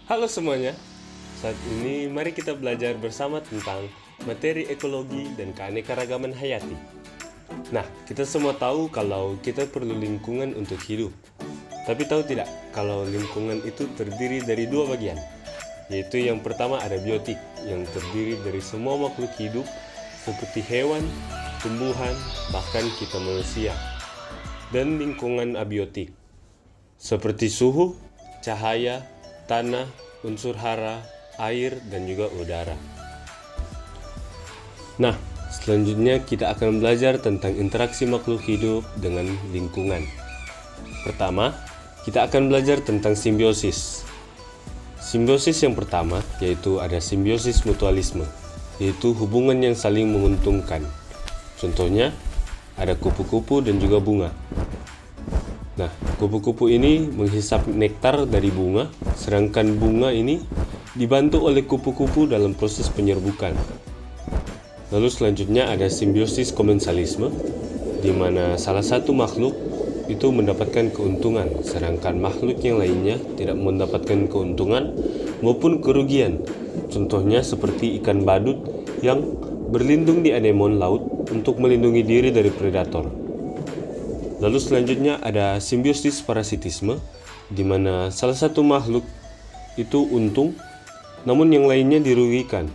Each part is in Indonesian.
Halo semuanya, saat ini mari kita belajar bersama tentang materi ekologi dan keanekaragaman hayati. Nah, kita semua tahu kalau kita perlu lingkungan untuk hidup. Tapi tahu tidak kalau lingkungan itu terdiri dari dua bagian, yaitu yang pertama ada biotik, yang terdiri dari semua makhluk hidup seperti hewan, tumbuhan, bahkan kita manusia. Dan lingkungan abiotik, seperti suhu, cahaya, tanah, unsur hara, air, dan juga udara. Nah, selanjutnya kita akan belajar tentang interaksi makhluk hidup dengan lingkungan. Pertama, kita akan belajar tentang simbiosis. Simbiosis yang pertama yaitu ada simbiosis mutualisme, yaitu hubungan yang saling menguntungkan. Contohnya, ada kupu-kupu dan juga bunga. Nah, kupu-kupu ini menghisap nektar dari bunga, sedangkan bunga ini dibantu oleh kupu-kupu dalam proses penyerbukan. Lalu selanjutnya ada simbiosis komensalisme, di mana salah satu makhluk itu mendapatkan keuntungan, sedangkan makhluk yang lainnya tidak mendapatkan keuntungan maupun kerugian. Contohnya seperti ikan badut yang berlindung di anemon laut untuk melindungi diri dari predator. Lalu selanjutnya ada simbiosis parasitisme, di mana salah satu makhluk itu untung, namun yang lainnya dirugikan.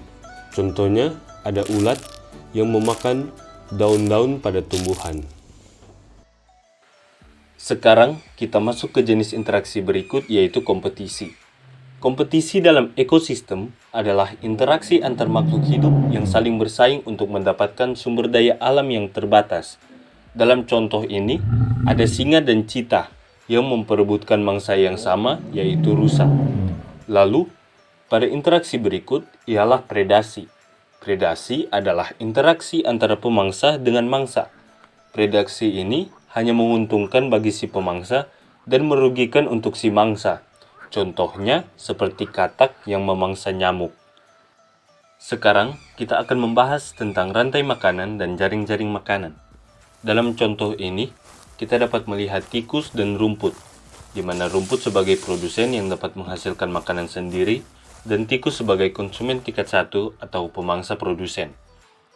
Contohnya ada ulat yang memakan daun-daun pada tumbuhan. Sekarang kita masuk ke jenis interaksi berikut, yaitu kompetisi. Kompetisi dalam ekosistem adalah interaksi antar makhluk hidup yang saling bersaing untuk mendapatkan sumber daya alam yang terbatas. Dalam contoh ini, ada singa dan cheetah yang memperebutkan mangsa yang sama, yaitu rusa. Lalu, pada interaksi berikut ialah predasi. Predasi adalah interaksi antara pemangsa dengan mangsa. Predasi ini hanya menguntungkan bagi si pemangsa dan merugikan untuk si mangsa. Contohnya seperti katak yang memangsa nyamuk. Sekarang kita akan membahas tentang rantai makanan dan jaring-jaring makanan. Dalam contoh ini, kita dapat melihat tikus dan rumput, di mana rumput sebagai produsen yang dapat menghasilkan makanan sendiri, dan tikus sebagai konsumen tingkat 1 atau pemangsa produsen.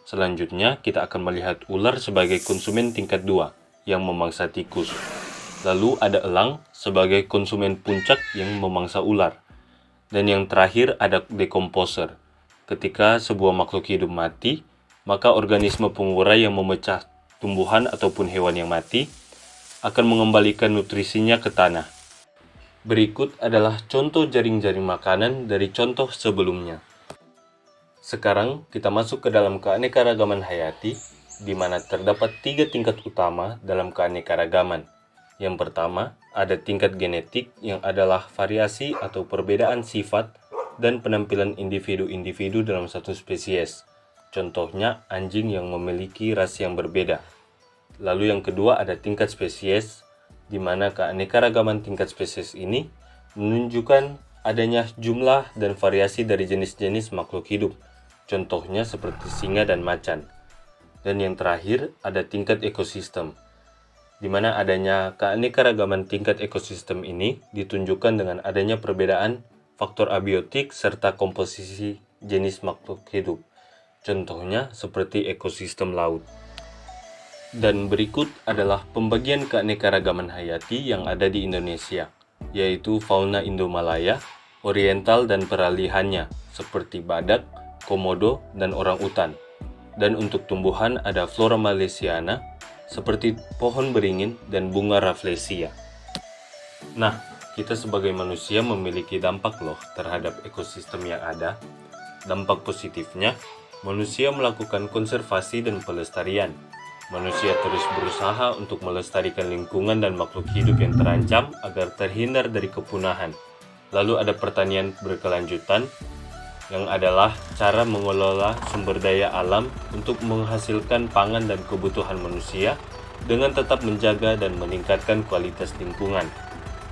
Selanjutnya, kita akan melihat ular sebagai konsumen tingkat 2 yang memangsa tikus. Lalu ada elang sebagai konsumen puncak yang memangsa ular. Dan yang terakhir ada dekomposer. Ketika sebuah makhluk hidup mati, maka organisme pengurai yang memecah tumbuhan ataupun hewan yang mati akan mengembalikan nutrisinya ke tanah. Berikut adalah contoh jaring-jaring makanan dari contoh sebelumnya. Sekarang kita masuk ke dalam keanekaragaman hayati, di mana terdapat 3 tingkat utama dalam keanekaragaman. Yang pertama, ada tingkat genetik yang adalah variasi atau perbedaan sifat dan penampilan individu-individu dalam satu spesies. Contohnya, anjing yang memiliki ras yang berbeda. Lalu yang kedua ada tingkat spesies, di mana keanekaragaman tingkat spesies ini menunjukkan adanya jumlah dan variasi dari jenis-jenis makhluk hidup. Contohnya seperti singa dan macan. Dan yang terakhir ada tingkat ekosistem, di mana adanya keanekaragaman tingkat ekosistem ini ditunjukkan dengan adanya perbedaan faktor abiotik serta komposisi jenis makhluk hidup. Contohnya seperti ekosistem laut. Dan berikut adalah pembagian keanekaragaman hayati yang ada di Indonesia, yaitu fauna Indomalaya, oriental dan peralihannya, seperti badak, komodo, dan orang utan. Dan untuk tumbuhan ada flora malaysiana, seperti pohon beringin dan bunga rafflesia. Nah, kita sebagai manusia memiliki dampak loh terhadap ekosistem yang ada. Dampak positifnya, manusia melakukan konservasi dan pelestarian. Manusia terus berusaha untuk melestarikan lingkungan dan makhluk hidup yang terancam agar terhindar dari kepunahan. Lalu ada pertanian berkelanjutan, yang adalah cara mengelola sumber daya alam untuk menghasilkan pangan dan kebutuhan manusia dengan tetap menjaga dan meningkatkan kualitas lingkungan.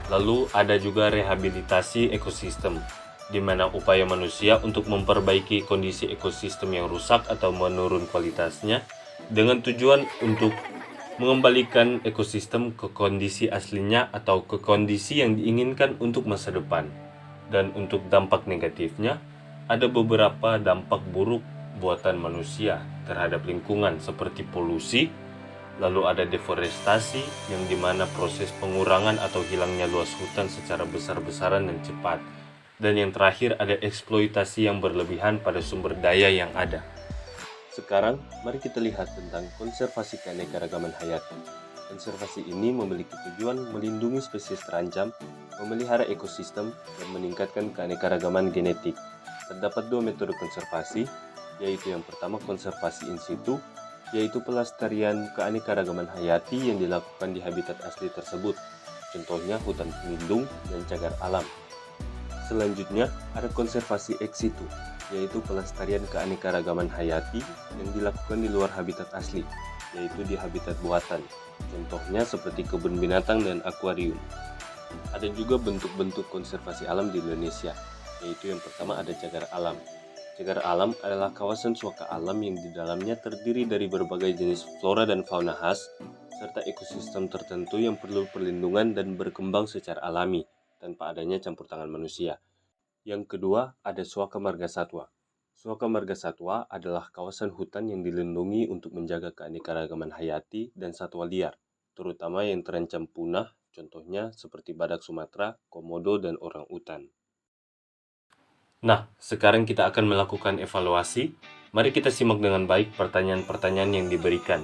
Lalu ada juga rehabilitasi ekosistem, di mana upaya manusia untuk memperbaiki kondisi ekosistem yang rusak atau menurun kualitasnya dengan tujuan untuk mengembalikan ekosistem ke kondisi aslinya atau ke kondisi yang diinginkan untuk masa depan. Dan untuk dampak negatifnya, ada beberapa dampak buruk buatan manusia terhadap lingkungan seperti polusi, lalu ada deforestasi yang dimana proses pengurangan atau hilangnya luas hutan secara besar-besaran dan cepat. Dan yang terakhir ada eksploitasi yang berlebihan pada sumber daya yang ada. Sekarang, mari kita lihat tentang konservasi keanekaragaman hayati. Konservasi ini memiliki tujuan melindungi spesies terancam, memelihara ekosistem, dan meningkatkan keanekaragaman genetik. Terdapat dua metode konservasi, yaitu yang pertama konservasi in situ, yaitu pelestarian keanekaragaman hayati yang dilakukan di habitat asli tersebut, contohnya hutan lindung dan cagar alam. Selanjutnya, ada konservasi ex situ, yaitu pelestarian keanekaragaman hayati yang dilakukan di luar habitat asli, yaitu di habitat buatan, contohnya seperti kebun binatang dan akuarium. Ada juga bentuk-bentuk konservasi alam di Indonesia, yaitu yang pertama ada cagar alam. Cagar alam adalah kawasan suaka alam yang di dalamnya terdiri dari berbagai jenis flora dan fauna khas, serta ekosistem tertentu yang perlu perlindungan dan berkembang secara alami, tanpa adanya campur tangan manusia. Yang kedua, ada suaka marga satwa. Suaka marga satwa adalah kawasan hutan yang dilindungi untuk menjaga keanekaragaman hayati dan satwa liar, terutama yang terancam punah, contohnya seperti badak Sumatera, komodo, dan orang utan. Nah, sekarang kita akan melakukan evaluasi. Mari kita simak dengan baik pertanyaan-pertanyaan yang diberikan.